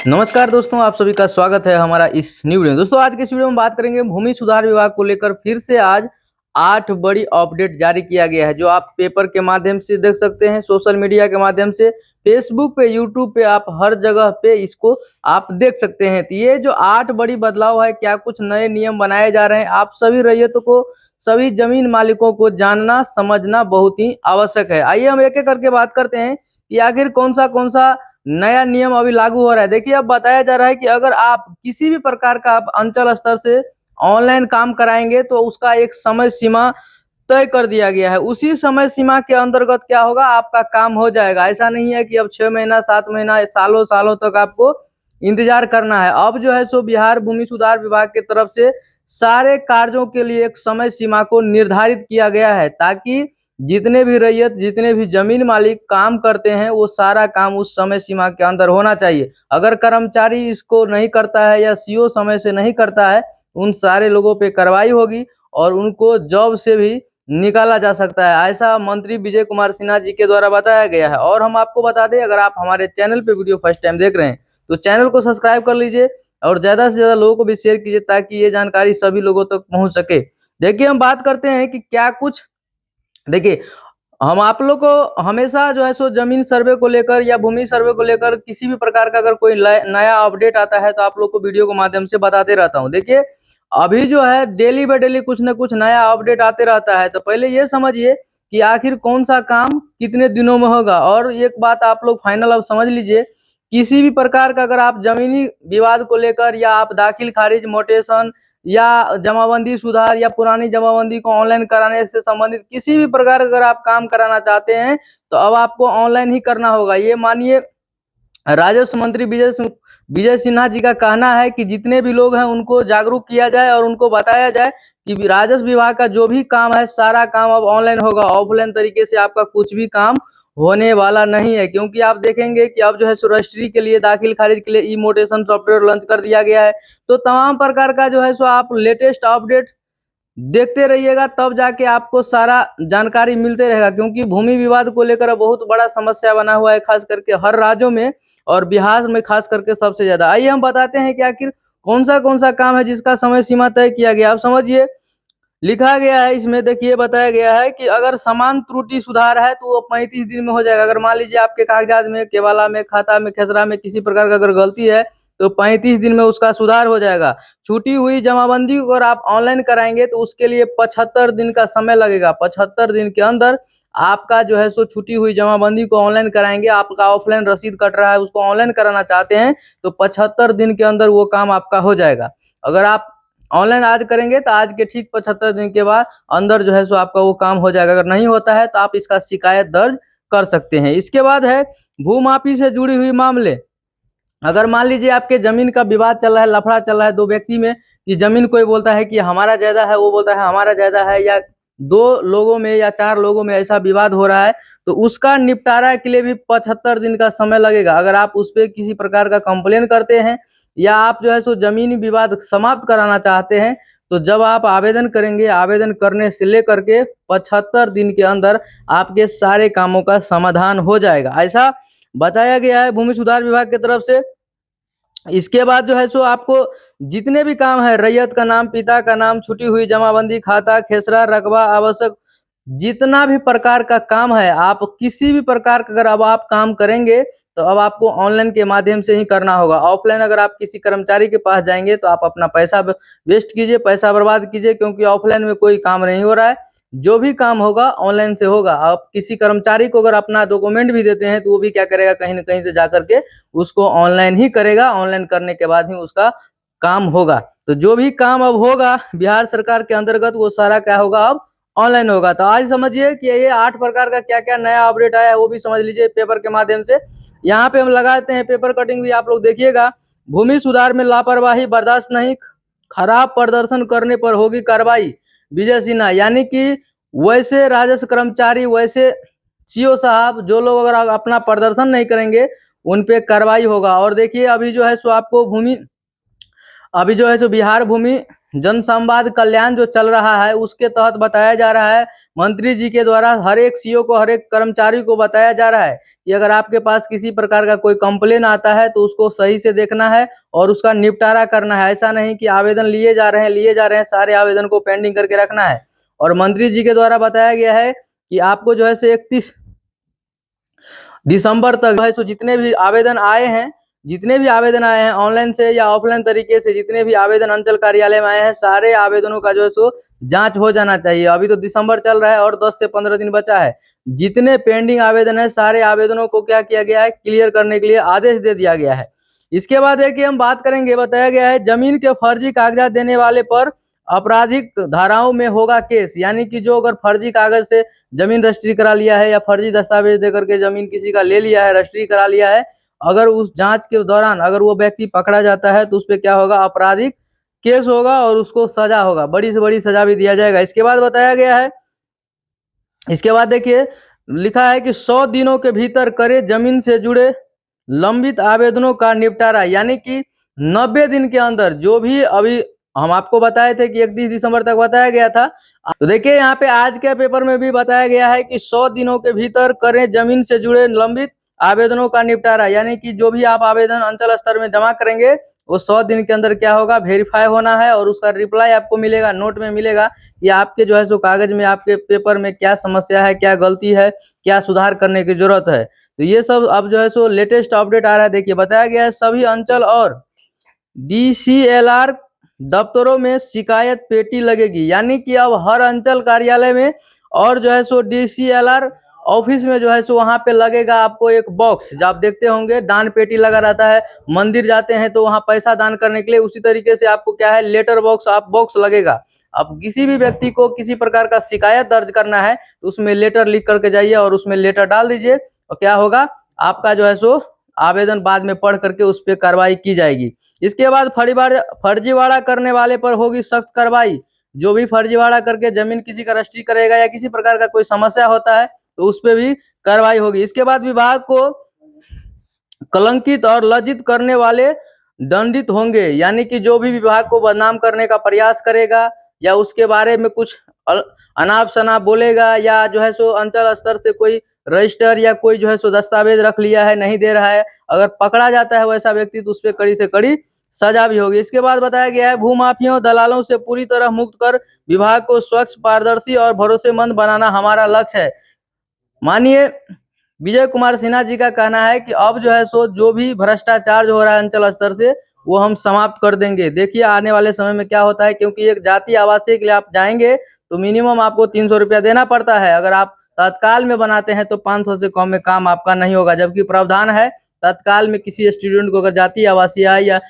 नमस्कार दोस्तों, आप सभी का स्वागत है हमारा इस न्यू वीडियो में। दोस्तों आज के इस वीडियो में बात करेंगे भूमि सुधार विभाग को लेकर फिर से आज 8 बड़ी अपडेट जारी किया गया है, जो आप पेपर के माध्यम से देख सकते हैं, सोशल मीडिया के माध्यम से, फेसबुक पे, यूट्यूब पे, आप हर जगह पे इसको आप देख सकते हैं। तो ये जो 8 बड़ी बदलाव है, क्या कुछ नए नियम बनाए जा रहे हैं, आप सभी रैयतों को, सभी जमीन मालिकों को जानना समझना बहुत ही आवश्यक है। आइए हम एक एक करके बात करते हैं कि आखिर कौन सा नया नियम अभी लागू हो रहा है। देखिए, अब बताया जा रहा है कि अगर आप किसी भी प्रकार का आप अंचल स्तर से ऑनलाइन काम कराएंगे तो उसका एक समय सीमा तय कर दिया गया है। उसी समय सीमा के अंतर्गत क्या होगा, आपका काम हो जाएगा। ऐसा नहीं है कि अब 6 महीना 7 महीना सालों सालों तक आपको इंतजार करना है। अब जो है सो बिहार भूमि सुधार विभाग की तरफ से सारे कार्यों के लिए एक समय सीमा को निर्धारित किया गया है, ताकि जितने भी रैयत, जितने भी जमीन मालिक काम करते हैं, वो सारा काम उस समय सीमा के अंदर होना चाहिए। अगर कर्मचारी इसको नहीं करता है या सीओ समय से नहीं करता है, उन सारे लोगों पे कार्रवाई होगी और उनको जॉब से भी निकाला जा सकता है। ऐसा मंत्री विजय कुमार सिन्हा जी के द्वारा बताया गया है। और हम आपको बता दें, अगर आप हमारे चैनल पे वीडियो फर्स्ट टाइम देख रहे हैं तो चैनल को सब्सक्राइब कर लीजिए और ज़्यादा से ज़्यादा लोगों को भी शेयर कीजिए, ताकि ये जानकारी सभी लोगों तक पहुँच सके। देखिए, हम बात करते हैं कि क्या कुछ, देखिए, हम आप लोग को हमेशा जो है सो जमीन सर्वे को लेकर या भूमि सर्वे को लेकर किसी भी प्रकार का अगर कोई नया अपडेट आता है तो आप लोग को वीडियो के माध्यम से बताते रहता हूँ। देखिए, अभी जो है डेली बाय डेली कुछ ना कुछ नया अपडेट आते रहता है। तो पहले ये समझिए कि आखिर कौन सा काम कितने दिनों में होगा। और एक बात आप लोग फाइनल अब समझ लीजिए, किसी भी प्रकार का अगर आप जमीनी विवाद को लेकर या आप दाखिल खारिज, मोटेशन या जमाबंदी सुधार या पुरानी जमाबंदी को ऑनलाइन कराने से संबंधित किसी भी प्रकार का अगर आप काम कराना चाहते हैं तो अब आपको ऑनलाइन ही करना होगा। ये मानिए, राजस्व मंत्री विजय सिन्हा जी का कहना है कि जितने भी लोग हैं उनको जागरूक किया जाए और उनको बताया जाए कि राजस्व विभाग का जो भी काम है, सारा काम अब ऑनलाइन होगा। ऑफलाइन तरीके से आपका कुछ भी काम होने वाला नहीं है, क्योंकि आप देखेंगे कि अब जो है रजिस्ट्री के लिए, दाखिल खारिज के लिए ई मोटेशन सॉफ्टवेयर लॉन्च कर दिया गया है। तो तमाम प्रकार का जो है सो आप लेटेस्ट अपडेट देखते रहिएगा, तब जाके आपको सारा जानकारी मिलते रहेगा। क्योंकि भूमि विवाद को लेकर अब बहुत बड़ा समस्या बना हुआ है, खास करके हर राज्यों में और बिहार में खास करके सबसे ज्यादा। आइए हम बताते हैं कि आखिर कौन सा काम है जिसका समय सीमा तय किया गया। आप समझिए, लिखा गया है इसमें, देखिए बताया गया है कि अगर समान त्रुटि सुधार है तो वो 35 दिन में हो जाएगा। अगर मान लीजिए आपके कागजात में, केवाला में, खाता में, खेसरा में किसी प्रकार का अगर गलती है तो 35 दिन में उसका सुधार हो जाएगा। छूटी हुई जमाबंदी को अगर आप ऑनलाइन कराएंगे तो उसके लिए 75 दिन का समय लगेगा। 75 दिन के अंदर आपका जो है सो छूटी हुई जमाबंदी को ऑनलाइन कराएंगे। आपका ऑफलाइन रसीद कट रहा है, उसको ऑनलाइन कराना चाहते हैं तो 75 दिन के अंदर वो काम आपका हो जाएगा। अगर आप ऑनलाइन आज करेंगे तो आज के ठीक 75 दिन के बाद अंदर जो है सो आपका वो काम हो जाएगा। अगर नहीं होता है तो आप इसका शिकायत दर्ज कर सकते हैं। इसके बाद है भूमाफी से जुड़ी हुई मामले। अगर मान लीजिए आपके जमीन का विवाद चल रहा है, लफड़ा चल रहा है दो व्यक्ति में, कि जमीन कोई बोलता है कि हमारा ज्यादा है, वो बोलता है हमारा ज्यादा है, या 2 लोगों में या 4 लोगों में ऐसा विवाद हो रहा है, तो उसका निपटारा के लिए भी 75 दिन का समय लगेगा। अगर आप उस पर किसी प्रकार का कंप्लेन करते हैं या आप जो है सो जमीनी विवाद समाप्त कराना चाहते हैं, तो जब आप आवेदन करेंगे, आवेदन करने से लेकर के 75 दिन के अंदर आपके सारे कामों का समाधान हो जाएगा, ऐसा बताया गया है भूमि सुधार विभाग की तरफ से। इसके बाद जो है सो आपको जितने भी काम है, रैयत का नाम, पिता का नाम, छुटी हुई जमाबंदी, खाता, खेसरा, रकबा, आवश्यक जितना भी प्रकार का काम है, आप किसी भी प्रकार का अगर अब आप काम करेंगे तो अब आपको ऑनलाइन के माध्यम से ही करना होगा। ऑफलाइन अगर आप किसी कर्मचारी के पास जाएंगे तो आप अपना पैसा वेस्ट कीजिए, पैसा बर्बाद कीजिए, क्योंकि ऑफलाइन में कोई काम नहीं हो रहा है। जो भी काम होगा ऑनलाइन से होगा। आप किसी कर्मचारी को अगर अपना डॉक्यूमेंट भी देते हैं तो वो भी क्या करेगा, कहीं ना कहीं से जा करके उसको ऑनलाइन ही करेगा। ऑनलाइन करने के बाद ही उसका काम होगा। तो जो भी काम अब होगा बिहार सरकार के अंतर्गत, वो सारा क्या होगा, अब ऑनलाइन होगा। तो आज समझिए कि ये 8 प्रकार का क्या क्या नया अपडेट आया है, वो भी समझ लीजिए पेपर के माध्यम से। यहाँ पे हम लगाते हैं पेपर कटिंग भी, आप लोग देखिएगा। भूमि सुधार में लापरवाही बर्दाश्त नहीं, खराब प्रदर्शन करने पर होगी कार्रवाई, विजय सिन्हा। यानी कि वैसे राजस्व कर्मचारी, वैसे सीओ साहब, जो लोग अगर अपना प्रदर्शन नहीं करेंगे उन पे कार्रवाई होगा। और देखिए, अभी जो है सो आपको अभी जो है सो बिहार भूमि जन संवाद कल्याण जो चल रहा है, उसके तहत बताया जा रहा है मंत्री जी के द्वारा हर एक सीओ को, हर एक कर्मचारी को बताया जा रहा है कि अगर आपके पास किसी प्रकार का कोई कंप्लेन आता है तो उसको सही से देखना है और उसका निपटारा करना है। ऐसा नहीं कि आवेदन लिए जा रहे हैं, सारे आवेदन को पेंडिंग करके रखना है। और मंत्री जी के द्वारा बताया गया है कि आपको जो है से 31 दिसंबर तक है सो जितने भी आवेदन आए हैं ऑनलाइन से या ऑफलाइन तरीके से, जितने भी आवेदन अंचल कार्यालय में आए हैं, सारे आवेदनों का जो है सो जांच हो जाना चाहिए। अभी तो दिसंबर चल रहा है और 10 से 15 दिन बचा है। जितने पेंडिंग आवेदन है सारे आवेदनों को क्या किया गया है, क्लियर करने के लिए आदेश दे दिया गया है। इसके बाद है कि हम बात करेंगे, बताया गया है जमीन के फर्जी कागजात देने वाले पर आपराधिक धाराओं में होगा केस। यानी कि जो अगर फर्जी कागज से जमीन रजिस्ट्री करा लिया है या फर्जी दस्तावेज देकर के जमीन किसी का ले लिया है, रजिस्ट्री करा लिया है, अगर उस जांच के दौरान अगर वो व्यक्ति पकड़ा जाता है तो उस पर क्या होगा, आपराधिक केस होगा और उसको सजा होगा, बड़ी से बड़ी सजा भी दिया जाएगा। इसके बाद बताया गया है, इसके बाद देखिए लिखा है कि 100 दिनों के भीतर करे जमीन से जुड़े लंबित आवेदनों का निपटारा। यानी कि 90 दिन के अंदर जो भी, अभी हम आपको बताए थे कि 31 दिसंबर तक बताया गया था, तो देखिए यहाँ पे आज के पेपर में भी बताया गया है कि 100 दिनों के भीतर करें जमीन से जुड़े लंबित आवेदनों का निपटारा। यानी कि जो भी आप आवेदन अंचल स्तर में जमा करेंगे वो 100 दिन के अंदर क्या होगा, वेरीफाई होना है और उसका रिप्लाई आपको मिलेगा, नोट में मिलेगा कि आपके जो है सो कागज में, आपके पेपर में क्या समस्या है, क्या गलती है, क्या सुधार करने की जरूरत है। तो ये सब अब जो है सो लेटेस्ट अपडेट आ रहा है। देखिए बताया गया है सभी अंचल और DCLR दफ्तरों में शिकायत पेटी लगेगी। यानी कि अब हर अंचल कार्यालय में और जो है सो DCLR ऑफिस में जो है सो वहां पे लगेगा आपको एक बॉक्स, जो आप देखते होंगे दान पेटी लगा रहता है, मंदिर जाते हैं तो वहां पैसा दान करने के लिए, उसी तरीके से आपको क्या है, लेटर बॉक्स, आप बॉक्स लगेगा। अब किसी भी व्यक्ति को किसी प्रकार का शिकायत दर्ज करना है तो उसमें लेटर लिख करके जाइए और उसमें लेटर डाल दीजिए और क्या होगा, आपका जो है सो आवेदन बाद में पढ़ करके उस पर कार्रवाई की जाएगी। इसके बाद फर्जीवाड़ा करने वाले पर होगी सख्त कार्रवाई। जो भी फर्जीवाड़ा करके जमीन किसी का रजिस्ट्री करेगा या किसी प्रकार का कोई समस्या होता है तो उस पर भी कार्रवाई होगी। इसके बाद विभाग को कलंकित और लज्जित करने वाले दंडित होंगे। यानी कि जो भी विभाग को बदनाम करने का प्रयास करेगा या उसके बारे में कुछ अनाप शनाप बोलेगा या जो है सो अंचल स्तर से कोई रजिस्टर या कोई जो है सो दस्तावेज रख लिया है, नहीं दे रहा है, अगर पकड़ा जाता है वैसा व्यक्ति तो उस पर कड़ी से कड़ी सजा भी होगी। इसके बाद बताया गया है भूमाफियों दलालों से पूरी तरह मुक्त कर विभाग को स्वच्छ, पारदर्शी और भरोसेमंद बनाना हमारा लक्ष्य है। मानिए विजय कुमार सिन्हा जी का कहना है कि अब जो है सो जो भी भ्रष्टाचार जो हो रहा है अंचल स्तर से वो हम समाप्त कर देंगे। देखिए आने वाले समय में क्या होता है, क्योंकि एक जाति आवासीय के लिए आप जाएंगे तो मिनिमम आपको 300 रुपया देना पड़ता है। अगर आप तत्काल में बनाते हैं तो 500 से कम में काम आपका नहीं होगा। जबकि प्रावधान है तत्काल में किसी स्टूडेंट को अगर जाति आवासीय या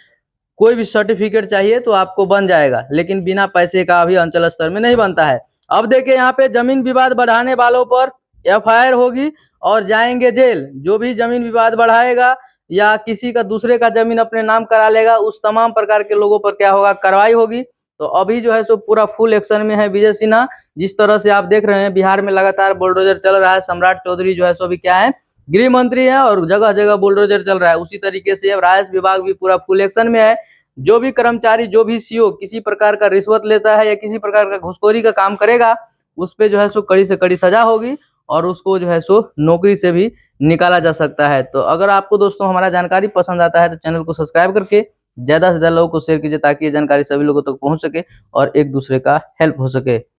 कोई भी सर्टिफिकेट चाहिए तो आपको बन जाएगा, लेकिन बिना पैसे का अभी अंचल स्तर में नहीं बनता है। अब देखिए यहाँ पे जमीन विवाद बढ़ाने वालों पर FIR होगी और जाएंगे जेल। जो भी जमीन विवाद बढ़ाएगा या किसी का दूसरे का जमीन अपने नाम करा लेगा, उस तमाम प्रकार के लोगों पर क्या होगा, कार्रवाई होगी। तो अभी जो है सो पूरा फुल एक्शन में है विजय सिन्हा। जिस तरह से आप देख रहे हैं बिहार में लगातार बुलडोजर चल रहा है, सम्राट चौधरी जो है सो अभी क्या है, गृह मंत्री है और जगह जगह बुलडोजर चल रहा है। उसी तरीके से अब राजस्व विभाग भी पूरा फुल एक्शन में है। जो भी कर्मचारी, जो भी CO किसी प्रकार का रिश्वत लेता है या किसी प्रकार का घूसखोरी का काम करेगा उस पे जो है सो कड़ी से कड़ी सजा होगी और उसको जो है सो नौकरी से भी निकाला जा सकता है। तो अगर आपको दोस्तों हमारा जानकारी पसंद आता है तो चैनल को सब्सक्राइब करके ज्यादा से ज्यादा लोगों को शेयर कीजिए ताकि ये जानकारी सभी लोगों तक पहुंच सके और एक दूसरे का हेल्प हो सके।